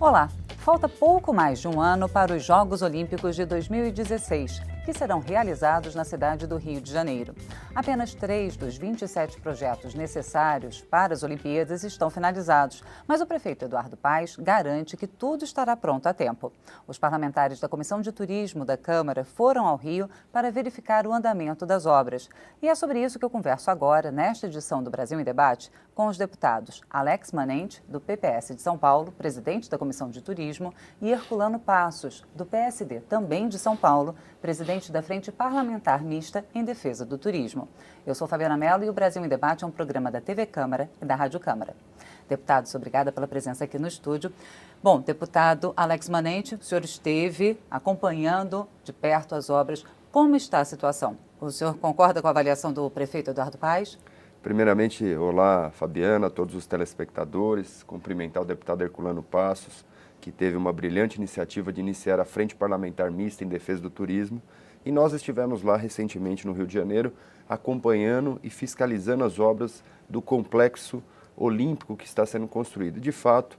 Olá! Falta pouco mais de um ano para os Jogos Olímpicos de 2016, que serão realizados na cidade do Rio de Janeiro. Apenas 3 dos 27 projetos necessários para as Olimpíadas estão finalizados, mas o prefeito Eduardo Paes garante que tudo estará pronto a tempo. Os parlamentares da Comissão de Turismo da Câmara foram ao Rio para verificar o andamento das obras. E é sobre isso que eu converso agora, nesta edição do Brasil em Debate, com os deputados Alex Manente, do PPS de São Paulo, presidente da Comissão de Turismo, e Herculano Passos, do PSD, também de São Paulo, presidente da Frente Parlamentar Mista em Defesa do Turismo. Eu sou Fabiana Mello e o Brasil em Debate é um programa da TV Câmara e da Rádio Câmara. Deputados, obrigada pela presença aqui no estúdio. Bom, deputado Alex Manente, o senhor esteve acompanhando de perto as obras. Como está a situação? O senhor concorda com a avaliação do prefeito Eduardo Paes? Primeiramente, olá Fabiana, todos os telespectadores, cumprimentar o deputado Herculano Passos, que teve uma brilhante iniciativa de iniciar a Frente Parlamentar Mista em Defesa do Turismo, e nós estivemos lá recentemente no Rio de Janeiro, acompanhando e fiscalizando as obras do complexo olímpico que está sendo construído. De fato,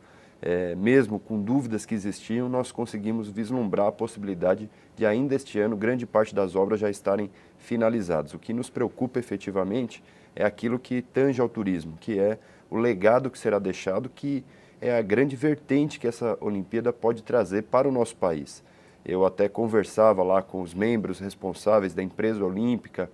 mesmo com dúvidas que existiam, nós conseguimos vislumbrar a possibilidade de ainda este ano grande parte das obras já estarem finalizadas. O que nos preocupa efetivamente é aquilo que tange ao turismo, que é o legado que será deixado, que é a grande vertente que essa Olimpíada pode trazer para o nosso país. Eu até conversava lá com os membros responsáveis da empresa olímpica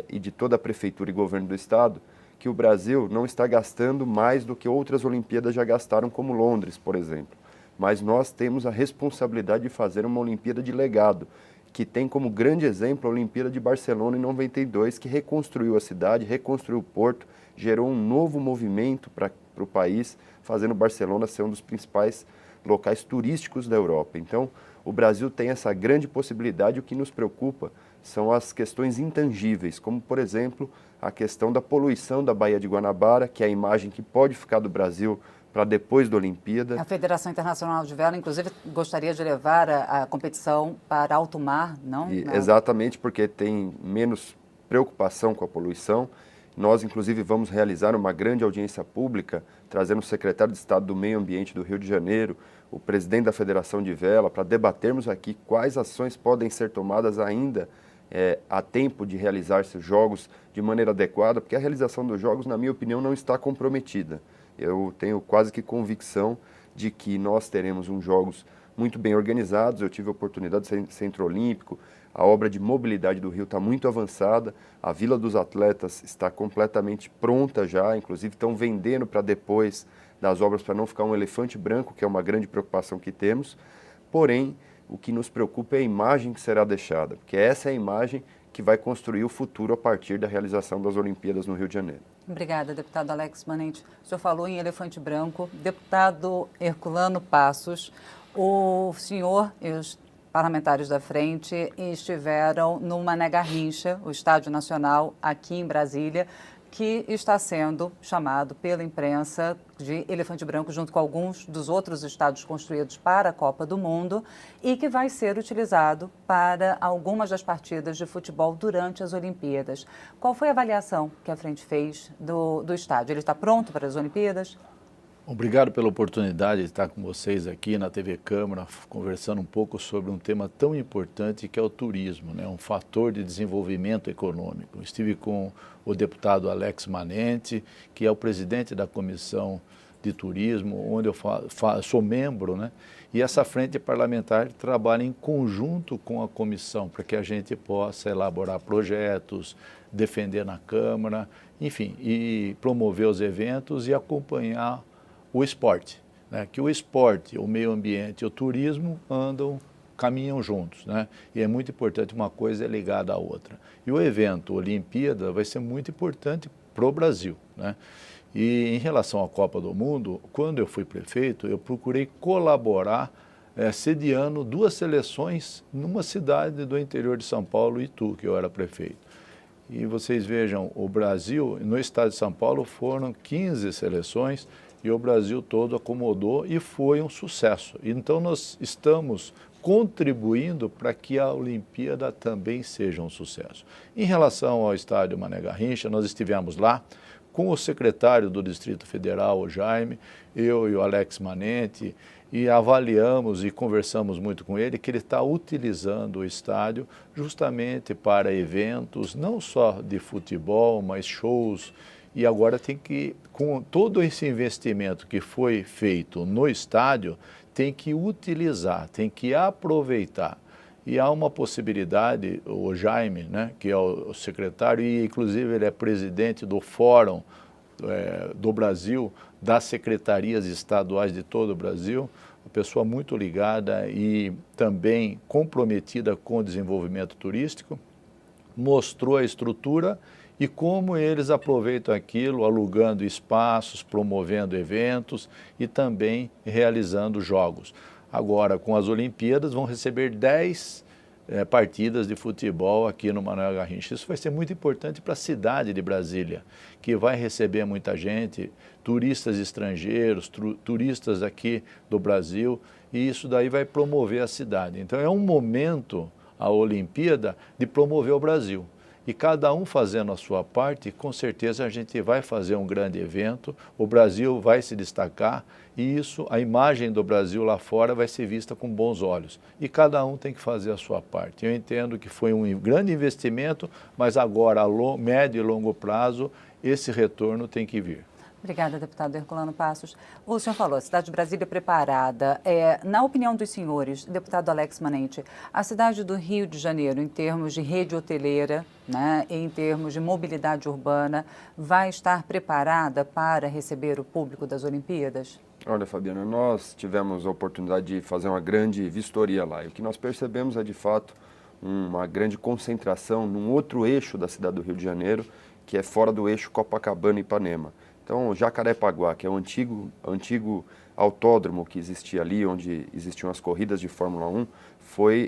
e de toda a prefeitura e governo do estado, que o Brasil não está gastando mais do que outras Olimpíadas já gastaram, como Londres, por exemplo. Mas nós temos a responsabilidade de fazer uma Olimpíada de legado, que tem como grande exemplo a Olimpíada de Barcelona em 92, que reconstruiu a cidade, reconstruiu o porto, gerou um novo movimento para o país, fazendo Barcelona ser um dos principais locais turísticos da Europa. Então, o Brasil tem essa grande possibilidade. O que nos preocupa são as questões intangíveis, como, por exemplo, a questão da poluição da Baía de Guanabara, que é a imagem que pode ficar do Brasil para depois da Olimpíada. A Federação Internacional de Vela, inclusive, gostaria de levar a competição para alto mar, não? Exatamente, porque tem menos preocupação com a poluição. Nós, inclusive, vamos realizar uma grande audiência pública, trazendo o secretário de Estado do Meio Ambiente do Rio de Janeiro, o presidente da Federação de Vela, para debatermos aqui quais ações podem ser tomadas ainda a tempo de realizar esses jogos de maneira adequada, porque a realização dos jogos, na minha opinião, não está comprometida. Eu tenho quase que convicção de que nós teremos uns jogos muito bem organizados. Eu tive a oportunidade de ser Centro Olímpico, a obra de mobilidade do Rio está muito avançada, a Vila dos Atletas está completamente pronta já, inclusive estão vendendo para depois das obras para não ficar um elefante branco, que é uma grande preocupação que temos. Porém, o que nos preocupa é a imagem que será deixada, porque essa é a imagem que vai construir o futuro a partir da realização das Olimpíadas no Rio de Janeiro. Obrigada, deputado Alex Manente. O senhor falou em elefante branco. Deputado Herculano Passos, o senhor e os parlamentares da frente estiveram no Mané Garrincha, o Estádio Nacional aqui em Brasília, que está sendo chamado pela imprensa de elefante branco, junto com alguns dos outros estádios construídos para a Copa do Mundo, e que vai ser utilizado para algumas das partidas de futebol durante as Olimpíadas. Qual foi a avaliação que a frente fez do estádio? Ele está pronto para as Olimpíadas? Obrigado pela oportunidade de estar com vocês aqui na TV Câmara, conversando um pouco sobre um tema tão importante que é o turismo, né? Um fator de desenvolvimento econômico. Estive com o deputado Alex Manente, que é o presidente da Comissão de Turismo, onde eu sou membro, né? E essa frente parlamentar trabalha em conjunto com a comissão para que a gente possa elaborar projetos, defender na Câmara, enfim, e promover os eventos e acompanhar o esporte, né? Que o esporte, o meio ambiente e o turismo caminham juntos, né? E é muito importante, uma coisa é ligada à outra. E o evento Olimpíada vai ser muito importante para o Brasil, né? E em relação à Copa do Mundo, quando eu fui prefeito, eu procurei colaborar sediando 2 seleções numa cidade do interior de São Paulo, Itu, que eu era prefeito. E vocês vejam, o Brasil, no estado de São Paulo, foram 15 seleções, e o Brasil todo acomodou e foi um sucesso. Então nós estamos contribuindo para que a Olimpíada também seja um sucesso. Em relação ao estádio Mané Garrincha, nós estivemos lá com o secretário do Distrito Federal, o Jaime, eu e o Alex Manente, e avaliamos e conversamos muito com ele que ele está utilizando o estádio justamente para eventos, não só de futebol, mas shows. E agora tem que, com todo esse investimento que foi feito no estádio, tem que utilizar, tem que aproveitar. E há uma possibilidade, o Jaime, né, que é o secretário, e inclusive ele é presidente do Fórum do Brasil, das secretarias estaduais de todo o Brasil, uma pessoa muito ligada e também comprometida com o desenvolvimento turístico, mostrou a estrutura e como eles aproveitam aquilo, alugando espaços, promovendo eventos e também realizando jogos. Agora, com as Olimpíadas, vão receber 10 partidas de futebol aqui no Manuel Garrincha. Isso vai ser muito importante para a cidade de Brasília, que vai receber muita gente, turistas estrangeiros, turistas aqui do Brasil, e isso daí vai promover a cidade. Então é um momento, a Olimpíada, de promover o Brasil. E cada um fazendo a sua parte, com certeza a gente vai fazer um grande evento, o Brasil vai se destacar e isso, a imagem do Brasil lá fora vai ser vista com bons olhos. E cada um tem que fazer a sua parte. Eu entendo que foi um grande investimento, mas agora, a médio e longo prazo, esse retorno tem que vir. Obrigada, deputado Herculano Passos. O senhor falou, a cidade de Brasília preparada. Na opinião dos senhores, deputado Alex Manente, a cidade do Rio de Janeiro, em termos de rede hoteleira, né, em termos de mobilidade urbana, vai estar preparada para receber o público das Olimpíadas? Olha, Fabiana, nós tivemos a oportunidade de fazer uma grande vistoria lá. E o que nós percebemos é, de fato, uma grande concentração num outro eixo da cidade do Rio de Janeiro, que é fora do eixo Copacabana e Ipanema. Então, Jacarepaguá, que é o antigo autódromo que existia ali, onde existiam as corridas de Fórmula 1,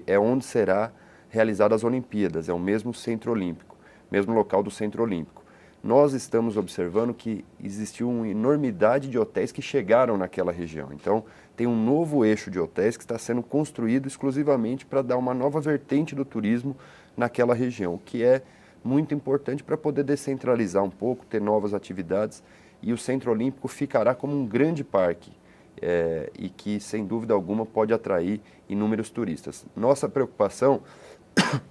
é onde será realizadas as Olimpíadas, é o mesmo Centro Olímpico, mesmo local do Centro Olímpico. Nós estamos observando que existiu uma enormidade de hotéis que chegaram naquela região. Então, tem um novo eixo de hotéis que está sendo construído exclusivamente para dar uma nova vertente do turismo naquela região, o que é muito importante para poder descentralizar um pouco, ter novas atividades. E o Centro Olímpico ficará como um grande parque e que, sem dúvida alguma, pode atrair inúmeros turistas. Nossa preocupação,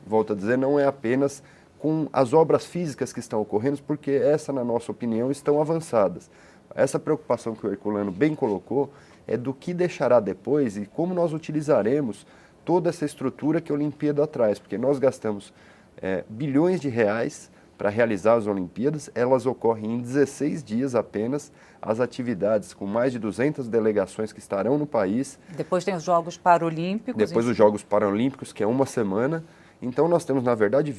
volto a dizer, não é apenas com as obras físicas que estão ocorrendo, porque essa, na nossa opinião, estão avançadas. Essa preocupação que o Herculano bem colocou é do que deixará depois e como nós utilizaremos toda essa estrutura que a Olimpíada traz, porque nós gastamos bilhões de reais para realizar as Olimpíadas, elas ocorrem em 16 dias apenas, as atividades com mais de 200 delegações que estarão no país. Depois tem os Jogos Paralímpicos. Depois os Jogos Paralímpicos, que é uma semana. Então nós temos, na verdade,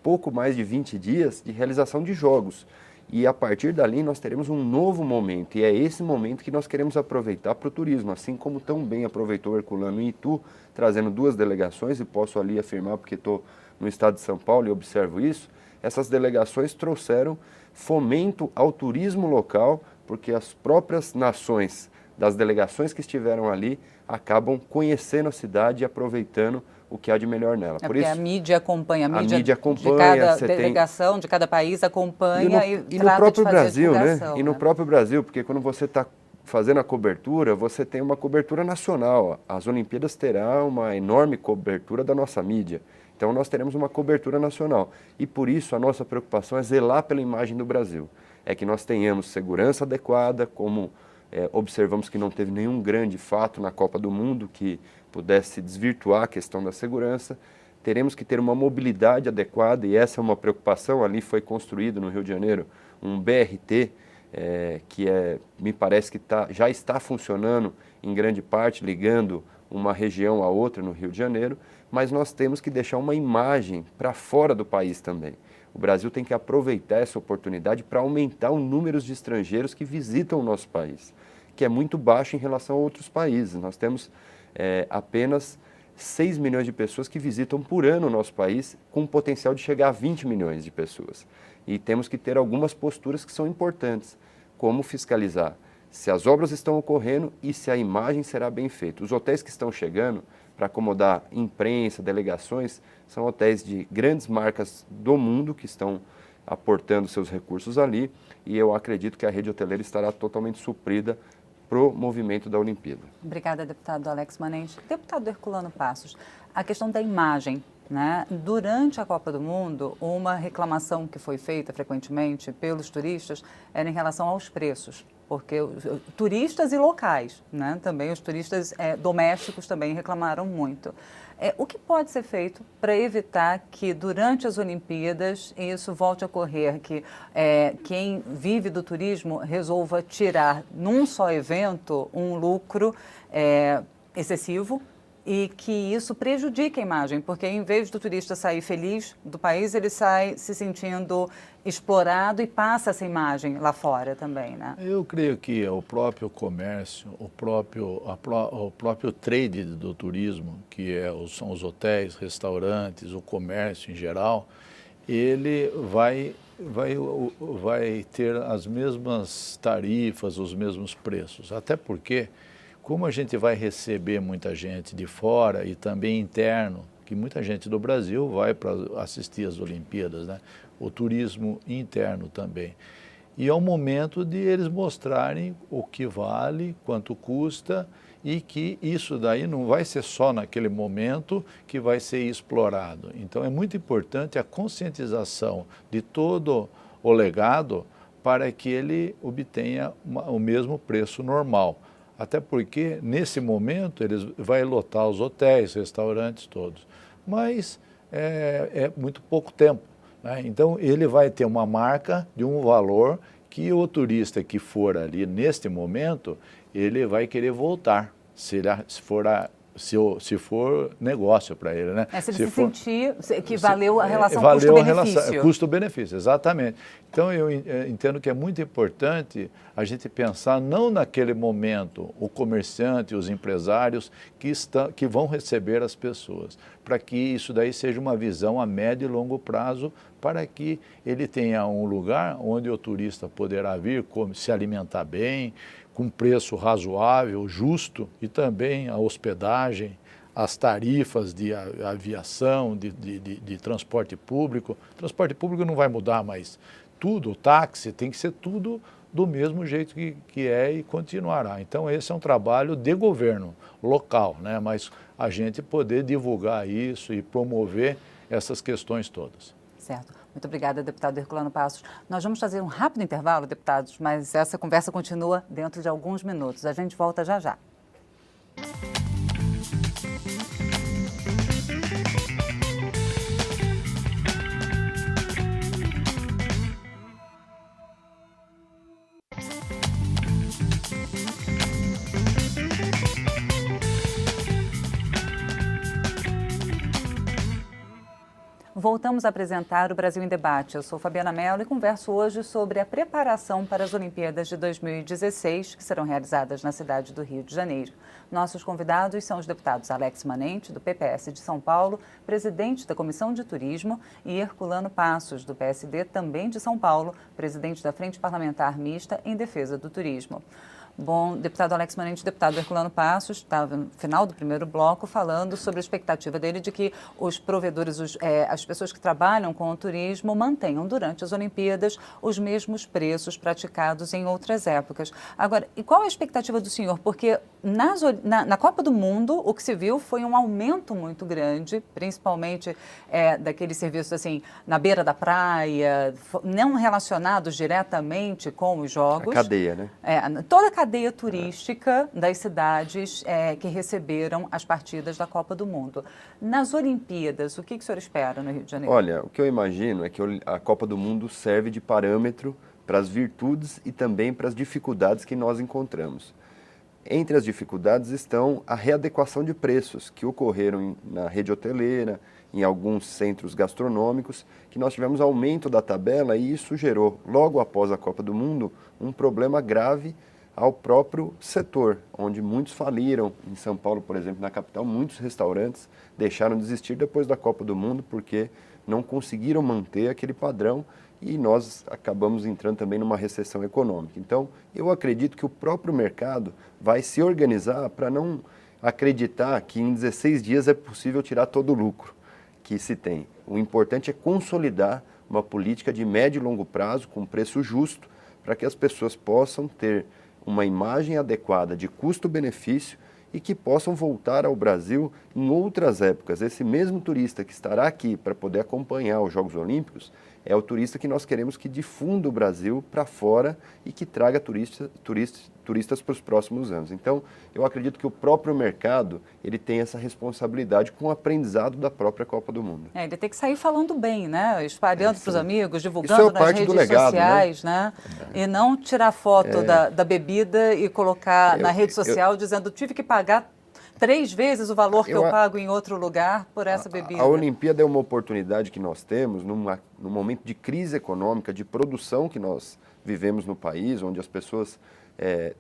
pouco mais de 20 dias de realização de jogos. E a partir dali nós teremos um novo momento, e é esse momento que nós queremos aproveitar para o turismo, assim como tão bem aproveitou o Herculano em Itu, trazendo 2 delegações, e posso ali afirmar, porque estou no estado de São Paulo e observo isso. Essas delegações trouxeram fomento ao turismo local, porque as próprias nações das delegações que estiveram ali acabam conhecendo a cidade e aproveitando o que há de melhor nela. Por isso, a mídia acompanha, a mídia acompanha, de cada delegação, de cada país acompanha e no próprio Brasil, né? E no próprio Brasil, porque quando você está fazendo a cobertura, você tem uma cobertura nacional. As Olimpíadas terão uma enorme cobertura da nossa mídia. Então, nós teremos uma cobertura nacional. E, por isso, a nossa preocupação é zelar pela imagem do Brasil. É que nós tenhamos segurança adequada, como observamos que não teve nenhum grande fato na Copa do Mundo que pudesse desvirtuar a questão da segurança. Teremos que ter uma mobilidade adequada, e essa é uma preocupação. Ali foi construído, no Rio de Janeiro, um BRT, que me parece que já está funcionando em grande parte, ligando uma região a outra no Rio de Janeiro, mas nós temos que deixar uma imagem para fora do país também. O Brasil tem que aproveitar essa oportunidade para aumentar o número de estrangeiros que visitam o nosso país, que é muito baixo em relação a outros países. Nós temos apenas 6 milhões de pessoas que visitam por ano o nosso país, com o potencial de chegar a 20 milhões de pessoas. E temos que ter algumas posturas que são importantes, como fiscalizar se as obras estão ocorrendo e se a imagem será bem feita. Os hotéis que estão chegando para acomodar imprensa, delegações, são hotéis de grandes marcas do mundo que estão aportando seus recursos ali, e eu acredito que a rede hoteleira estará totalmente suprida pro movimento da Olimpíada. Obrigada, deputado Alex Manente. Deputado Herculano Passos, a questão da imagem, né? Durante a Copa do Mundo, uma reclamação que foi feita frequentemente pelos turistas era em relação aos preços, porque turistas e locais, né? Também os turistas domésticos também reclamaram muito. O que pode ser feito para evitar que durante as Olimpíadas isso volte a ocorrer, que quem vive do turismo resolva tirar num só evento um lucro excessivo e que isso prejudique a imagem, porque em vez do turista sair feliz do país, ele sai se sentindo explorado e passa essa imagem lá fora também, né? Eu creio que o próprio comércio, o próprio trade do turismo, que são os hotéis, restaurantes, o comércio em geral, ele vai ter as mesmas tarifas, os mesmos preços, até porque como a gente vai receber muita gente de fora e também interno, que muita gente do Brasil vai para assistir às Olimpíadas, né? O turismo interno também. E é o momento de eles mostrarem o que vale, quanto custa e que isso daí não vai ser só naquele momento que vai ser explorado. Então é muito importante a conscientização de todo o legado para que ele obtenha o mesmo preço normal. Até porque, nesse momento, eles vai lotar os hotéis, restaurantes todos. Mas é muito pouco tempo, né? Então, ele vai ter uma marca de um valor que o turista que for ali, neste momento, ele vai querer voltar, se for negócio para ele, né? Se ele se sentir que valeu a relação custo-benefício. Custo-benefício, exatamente. Então, eu entendo que é muito importante a gente pensar não naquele momento o comerciante, os empresários que vão receber as pessoas, para que isso daí seja uma visão a médio e longo prazo, para que ele tenha um lugar onde o turista poderá vir, se alimentar bem, com preço razoável, justo, e também a hospedagem, as tarifas de aviação, de transporte público. Transporte público não vai mudar, mas tudo, o táxi, tem que ser tudo do mesmo jeito que é e continuará. Então, esse é um trabalho de governo local, né? Mas a gente poder divulgar isso e promover essas questões todas. Certo. Muito obrigada, deputado Herculano Passos. Nós vamos fazer um rápido intervalo, deputados, mas essa conversa continua dentro de alguns minutos. A gente volta já já. Voltamos a apresentar o Brasil em Debate. Eu sou Fabiana Mello e converso hoje sobre a preparação para as Olimpíadas de 2016, que serão realizadas na cidade do Rio de Janeiro. Nossos convidados são os deputados Alex Manente, do PPS de São Paulo, presidente da Comissão de Turismo, e Herculano Passos, do PSD, também de São Paulo, presidente da Frente Parlamentar Mista em Defesa do Turismo. Bom, deputado Alex Manente, deputado Herculano Passos, estava no final do primeiro bloco falando sobre a expectativa dele de que os provedores, as pessoas que trabalham com o turismo mantenham durante as Olimpíadas os mesmos preços praticados em outras épocas. Agora, e qual é a expectativa do senhor? Porque na Copa do Mundo, o que se viu foi um aumento muito grande, principalmente daqueles serviços assim, na beira da praia, não relacionados diretamente com os jogos. A cadeia, né? Toda a cadeia turística das cidades que receberam as partidas da Copa do Mundo. Nas Olimpíadas, o que o senhor espera no Rio de Janeiro? Olha, o que eu imagino é que a Copa do Mundo serve de parâmetro para as virtudes e também para as dificuldades que nós encontramos. Entre as dificuldades estão a readequação de preços que ocorreram na rede hoteleira, em alguns centros gastronômicos, que nós tivemos aumento da tabela e isso gerou, logo após a Copa do Mundo, um problema grave ao próprio setor, onde muitos faliram. Em São Paulo, por exemplo, na capital, muitos restaurantes deixaram de existir depois da Copa do Mundo porque não conseguiram manter aquele padrão e nós acabamos entrando também numa recessão econômica. Então, eu acredito que o próprio mercado vai se organizar para não acreditar que em 16 dias é possível tirar todo o lucro que se tem. O importante é consolidar uma política de médio e longo prazo com preço justo para que as pessoas possam ter uma imagem adequada de custo-benefício e que possam voltar ao Brasil em outras épocas. Esse mesmo turista que estará aqui para poder acompanhar os Jogos Olímpicos é o turista que nós queremos que difunda o Brasil para fora e que traga turistas para os próximos anos. Então, eu acredito que o próprio mercado ele tem essa responsabilidade com o aprendizado da própria Copa do Mundo. Ele tem que sair falando bem, né? Espalhando para os amigos, divulgando Isso é nas parte redes do legado, sociais, né? E não tirar foto da bebida e colocar na rede social dizendo tive que pagar 3 vezes o valor que eu pago em outro lugar por essa bebida. A Olimpíada é uma oportunidade que nós temos num momento de crise econômica, de produção que nós vivemos no país, onde as pessoas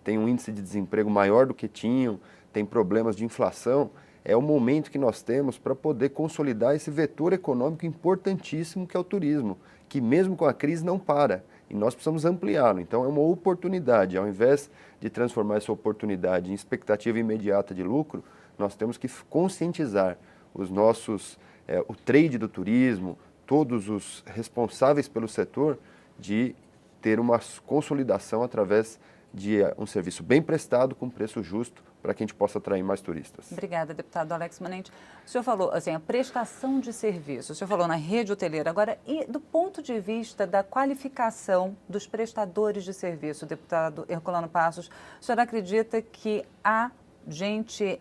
têm um índice de desemprego maior do que tinham, têm problemas de inflação. É o momento que nós temos para poder consolidar esse vetor econômico importantíssimo que é o turismo, que mesmo com a crise não para. E nós precisamos ampliá-lo. Então, é uma oportunidade. Ao invés de transformar essa oportunidade em expectativa imediata de lucro, nós temos que conscientizar os nossos, o trade do turismo, todos os responsáveis pelo setor, de ter uma consolidação através de um serviço bem prestado, com preço justo, para que a gente possa atrair mais turistas. Obrigada, deputado Alex Manente. O senhor falou, assim, a prestação de serviço, o senhor falou na rede hoteleira. Agora, e do ponto de vista da qualificação dos prestadores de serviço, deputado Herculano Passos, o senhor acredita que há gente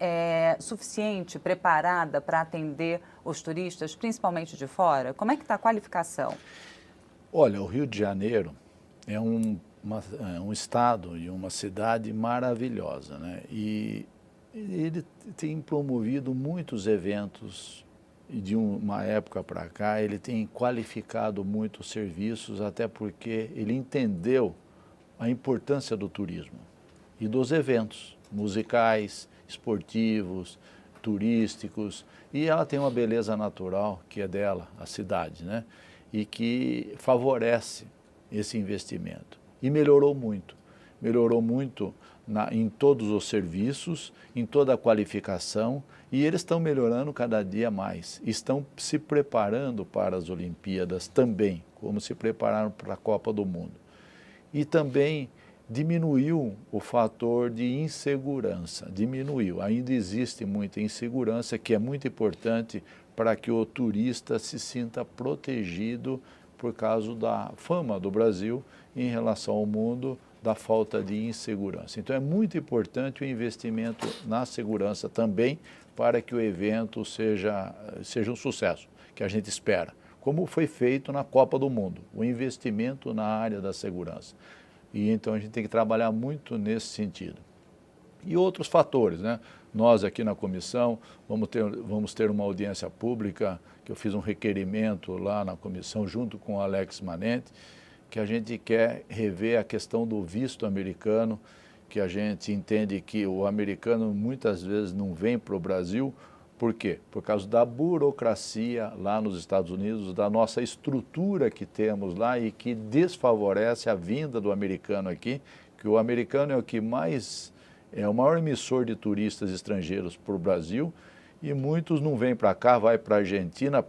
suficiente, preparada para atender os turistas, principalmente de fora? Como é que está a qualificação? Olha, o Rio de Janeiro é um estado e uma cidade maravilhosa, né? E ele tem promovido muitos eventos e de uma época para cá ele tem qualificado muitos serviços, até porque ele entendeu a importância do turismo e dos eventos musicais, esportivos, turísticos, e ela tem uma beleza natural que é dela, a cidade, né? E que favorece esse investimento. E melhorou muito em todos os serviços, em toda a qualificação, e eles estão melhorando cada dia mais. Estão se preparando para as Olimpíadas também, como se prepararam para a Copa do Mundo. E também diminuiu o fator de insegurança, diminuiu. Ainda existe muita insegurança, que é muito importante para que o turista se sinta protegido por causa da fama do Brasil em relação ao mundo, da falta de insegurança. Então é muito importante o investimento na segurança também para que o evento seja um sucesso, que a gente espera, como foi feito na Copa do Mundo, o investimento na área da segurança. E então a gente tem que trabalhar muito nesse sentido. E outros fatores, né? Nós aqui na comissão vamos ter uma audiência pública, que eu fiz um requerimento lá na comissão junto com o Alex Manente, que a gente quer rever a questão do visto americano, que a gente entende que o americano muitas vezes não vem para o Brasil. Por quê? Por causa da burocracia lá nos Estados Unidos, da nossa estrutura que temos lá e que desfavorece a vinda do americano aqui, que o americano é o que é o maior emissor de turistas estrangeiros para o Brasil, e muitos não vêm para cá, vai para a Argentina,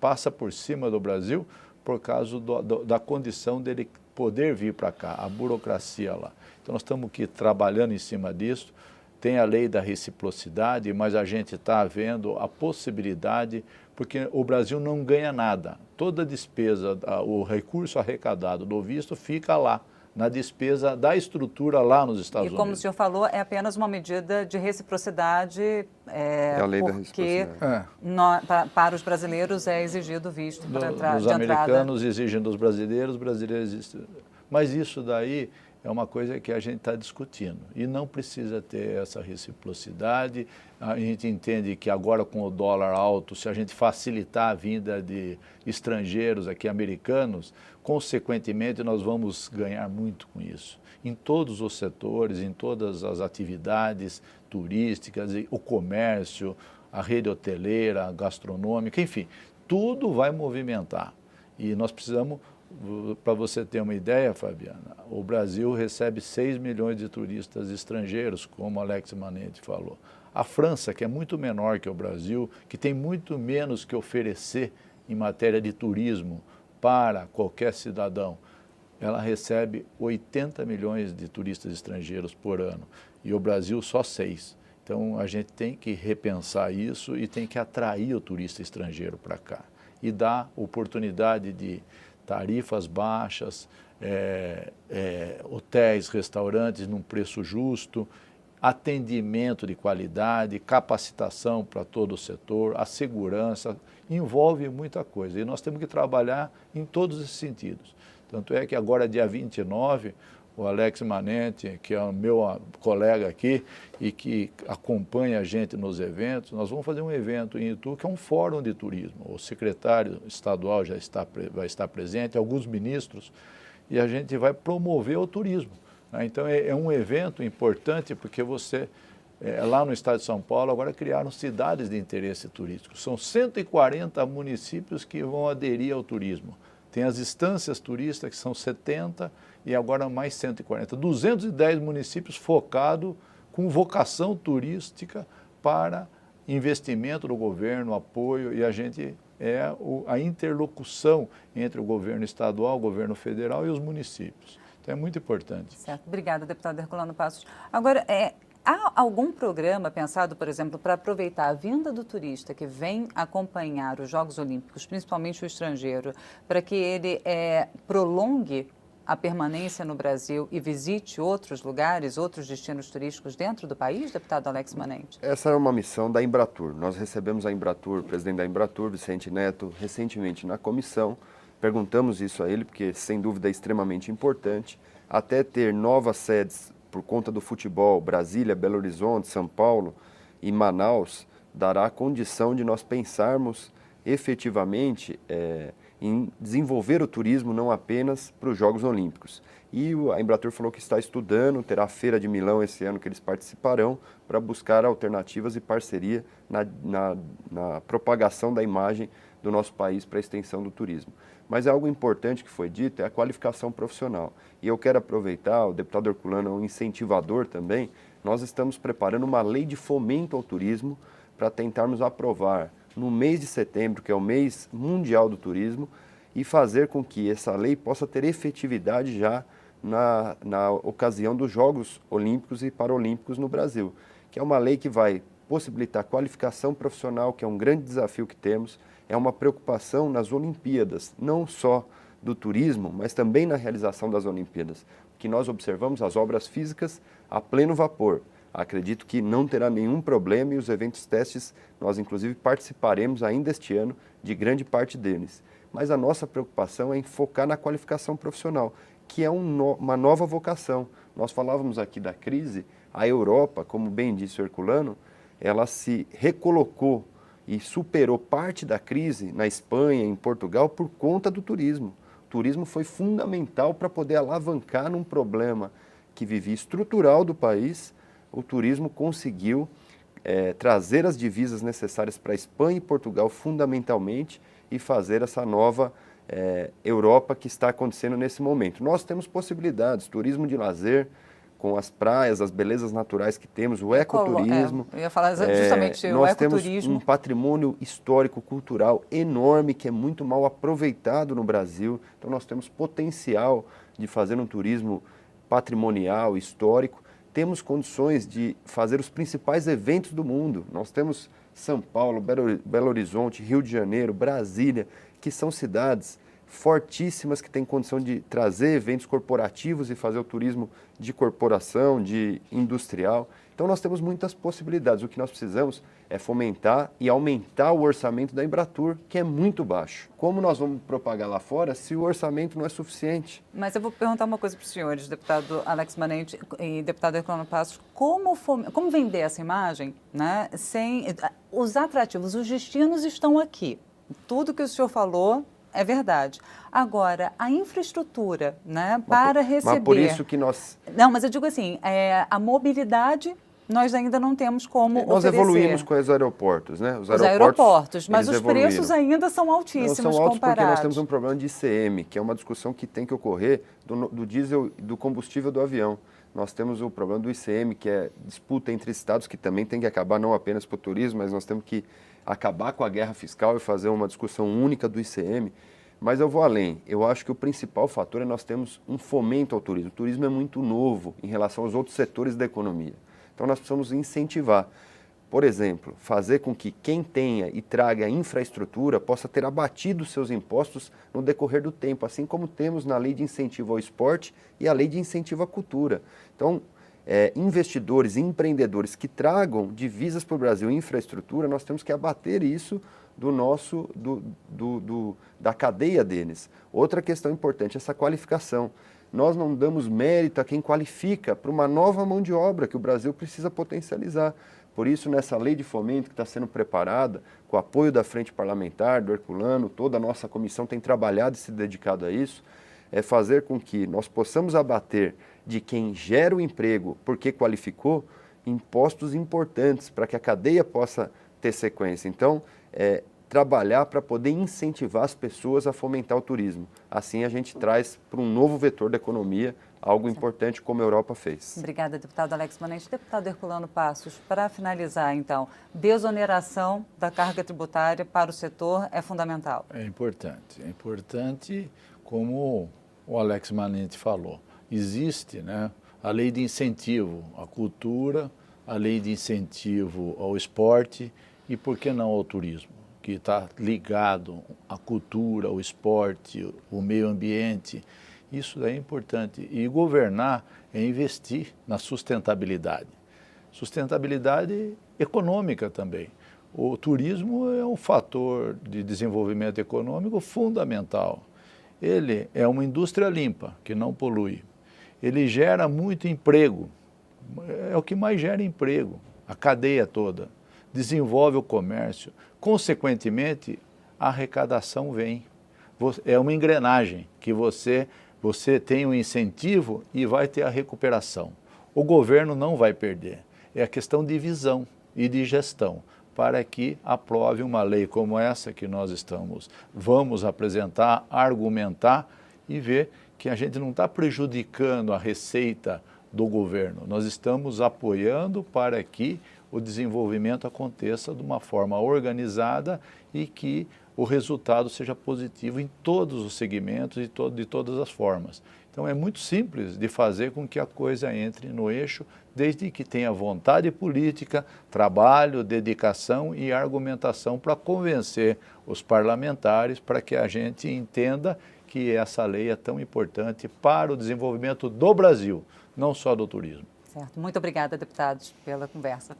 passa por cima do Brasil por causa da condição dele poder vir para cá, a burocracia lá. Então nós estamos aqui trabalhando em cima disso. Tem a lei da reciprocidade, mas a gente está vendo a possibilidade, porque o Brasil não ganha nada. Toda a despesa, o recurso arrecadado do visto fica lá, na despesa da estrutura lá nos Estados Unidos. E como o senhor falou, é apenas uma medida de reciprocidade, é a lei da porque reciprocidade. Para os brasileiros é exigido visto para entrar. Os americanos exigem dos brasileiros, os brasileiros exigem. Mas isso daí é uma coisa que a gente está discutindo e não precisa ter essa reciprocidade. A gente entende que agora com o dólar alto, se a gente facilitar a vinda de estrangeiros aqui, americanos, consequentemente nós vamos ganhar muito com isso. Em todos os setores, em todas as atividades turísticas, o comércio, a rede hoteleira, a gastronômica, enfim, tudo vai movimentar. E nós precisamos... Para você ter uma ideia, Fabiana, o Brasil recebe 6 milhões de turistas estrangeiros, como Alex Manente falou. A França, que é muito menor que o Brasil, que tem muito menos que oferecer em matéria de turismo para qualquer cidadão, ela recebe 80 milhões de turistas estrangeiros por ano e o Brasil só 6. Então, a gente tem que repensar isso e tem que atrair o turista estrangeiro para cá e dar oportunidade de tarifas baixas, hotéis, restaurantes num preço justo, atendimento de qualidade, capacitação para todo o setor, a segurança, envolve muita coisa. E nós temos que trabalhar em todos esses sentidos. Tanto é que agora, dia 29, o Alex Manenti, que é o meu colega aqui e que acompanha a gente nos eventos, nós vamos fazer um evento em Itu, que é um fórum de turismo. O secretário estadual vai estar presente, alguns ministros, e a gente vai promover o turismo. Né? Então, é um evento importante porque lá no estado de São Paulo, agora criaram cidades de interesse turístico. São 140 municípios que vão aderir ao turismo. Tem as estâncias turísticas, que são 70, e agora mais 140. 210 municípios focados com vocação turística para investimento do governo, apoio, e a gente a interlocução entre o governo estadual, o governo federal e os municípios. Então é muito importante. Certo. Obrigada, deputado Herculano Passos. Agora, há algum programa pensado, por exemplo, para aproveitar a vinda do turista que vem acompanhar os Jogos Olímpicos, principalmente o estrangeiro, para que ele prolongue a permanência no Brasil e visite outros lugares, outros destinos turísticos dentro do país, deputado Alex Manenti? Essa é uma missão da Embratur. Nós recebemos a Embratur, o presidente da Embratur, Vicente Neto, recentemente na comissão. Perguntamos isso a ele, porque sem dúvida é extremamente importante. Até ter novas sedes por conta do futebol, Brasília, Belo Horizonte, São Paulo e Manaus, dará a condição de nós pensarmos efetivamente em desenvolver o turismo não apenas para os Jogos Olímpicos. E a Embratur falou que está estudando, terá a Feira de Milão esse ano que eles participarão para buscar alternativas e parceria na propagação da imagem do nosso país para a extensão do turismo. Mas é algo importante que foi dito, é a qualificação profissional. E eu quero aproveitar, o deputado Herculano é um incentivador também, nós estamos preparando uma lei de fomento ao turismo para tentarmos aprovar no mês de setembro, que é o mês mundial do turismo, e fazer com que essa lei possa ter efetividade já na ocasião dos Jogos Olímpicos e Paralímpicos no Brasil, que é uma lei que vai possibilitar qualificação profissional, que é um grande desafio que temos, é uma preocupação nas Olimpíadas, não só do turismo, mas também na realização das Olimpíadas, que nós observamos as obras físicas a pleno vapor. Acredito que não terá nenhum problema e os eventos testes, nós inclusive participaremos ainda este ano de grande parte deles. Mas a nossa preocupação é em focar na qualificação profissional, que é uma nova vocação. Nós falávamos aqui da crise, a Europa, como bem disse o Herculano, ela se recolocou e superou parte da crise na Espanha, em Portugal, por conta do turismo. O turismo foi fundamental para poder alavancar num problema que vivia estrutural do país. O turismo conseguiu trazer as divisas necessárias para a Espanha e Portugal, fundamentalmente, e fazer essa nova Europa que está acontecendo nesse momento. Nós temos possibilidades, turismo de lazer, com as praias, as belezas naturais que temos, o ecoturismo. Eu ia falar justamente o ecoturismo. Nós temos um patrimônio histórico, cultural enorme, que é muito mal aproveitado no Brasil. Então, nós temos potencial de fazer um turismo patrimonial, histórico. Temos condições de fazer os principais eventos do mundo. Nós temos São Paulo, Belo Horizonte, Rio de Janeiro, Brasília, que são cidades fortíssimas que têm condição de trazer eventos corporativos e fazer o turismo de corporação, de industrial. Então nós temos muitas possibilidades. O que nós precisamos é fomentar e aumentar o orçamento da Embratur, que é muito baixo. Como nós vamos propagar lá fora se o orçamento não é suficiente? Mas eu vou perguntar uma coisa para os senhores, deputado Alex Manenti e deputado Herculano Passos. Como vender essa imagem, né, sem os atrativos, os destinos estão aqui. Tudo que o senhor falou é verdade. Agora, a infraestrutura, né, para receber... Mas por isso que nós... Não, mas eu digo assim, a mobilidade nós ainda não temos como nós oferecer. Evoluímos com os aeroportos, né? Os aeroportos, mas os preços ainda são altíssimos comparados. São altos comparados. porque nós temos um problema de ICM, que é uma discussão que tem que ocorrer do diesel e do combustível do avião. Nós temos o problema do ICM, que é disputa entre estados, que também tem que acabar não apenas para o turismo, mas nós temos que acabar com a guerra fiscal e fazer uma discussão única do ICM. Mas eu vou além. Eu acho que o principal fator é nós temos um fomento ao turismo. O turismo é muito novo em relação aos outros setores da economia. Então nós precisamos incentivar. Por exemplo, fazer com que quem tenha e traga infraestrutura possa ter abatido seus impostos no decorrer do tempo, assim como temos na lei de incentivo ao esporte e a lei de incentivo à cultura. Então, investidores e empreendedores que tragam divisas para o Brasil em infraestrutura, nós temos que abater isso da cadeia deles. Outra questão importante, essa qualificação. Nós não damos mérito a quem qualifica para uma nova mão de obra que o Brasil precisa potencializar. Por isso, nessa lei de fomento que está sendo preparada, com o apoio da Frente Parlamentar, do Herculano, toda a nossa comissão tem trabalhado e se dedicado a isso, é fazer com que nós possamos abater de quem gera o emprego porque qualificou impostos importantes para que a cadeia possa ter sequência. Então, trabalhar para poder incentivar as pessoas a fomentar o turismo. Assim a gente traz para um novo vetor da economia algo importante como a Europa fez. Obrigada, deputado Alex Manente. Deputado Herculano Passos, para finalizar, então, desoneração da carga tributária para o setor é fundamental. É importante, como o Alex Manente falou. Existe, né, a lei de incentivo à cultura, a lei de incentivo ao esporte e, por que não, ao turismo, que está ligado à cultura, ao esporte, o meio ambiente. Isso daí é importante. E governar é investir na sustentabilidade. Sustentabilidade econômica também. O turismo é um fator de desenvolvimento econômico fundamental. Ele é uma indústria limpa, que não polui. Ele gera muito emprego. É o que mais gera emprego, a cadeia toda. Desenvolve o comércio. Consequentemente, a arrecadação vem. É uma engrenagem que você tem um incentivo e vai ter a recuperação. O governo não vai perder. É a questão de visão e de gestão para que aprove uma lei como essa que nós vamos apresentar, argumentar e ver que a gente não está prejudicando a receita do governo. Nós estamos apoiando para que o desenvolvimento aconteça de uma forma organizada e que o resultado seja positivo em todos os segmentos e de todas as formas. Então é muito simples de fazer com que a coisa entre no eixo, desde que tenha vontade política, trabalho, dedicação e argumentação para convencer os parlamentares para que a gente entenda que essa lei é tão importante para o desenvolvimento do Brasil, não só do turismo. Certo. Muito obrigada, deputados, pela conversa.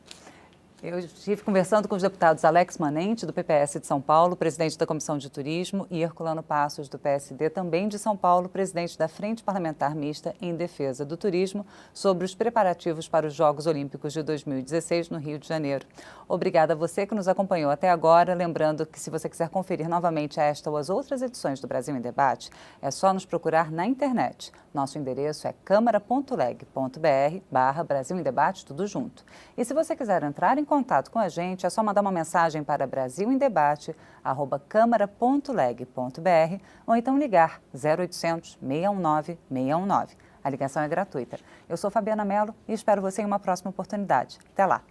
Eu estive conversando com os deputados Alex Manente, do PPS de São Paulo, presidente da Comissão de Turismo, e Herculano Passos, do PSD, também de São Paulo, presidente da Frente Parlamentar Mista em Defesa do Turismo, sobre os preparativos para os Jogos Olímpicos de 2016 no Rio de Janeiro. Obrigada a você que nos acompanhou até agora. Lembrando que, se você quiser conferir novamente esta ou as outras edições do Brasil em Debate, é só nos procurar na internet. Nosso endereço é câmara.leg.br/Brasil em Debate, tudo junto. E se você quiser entrar em contato com a gente, é só mandar uma mensagem para brasilembdebate@câmara.leg.br ou então ligar 0800 619 619. A ligação é gratuita. Eu sou Fabiana Mello e espero você em uma próxima oportunidade. Até lá!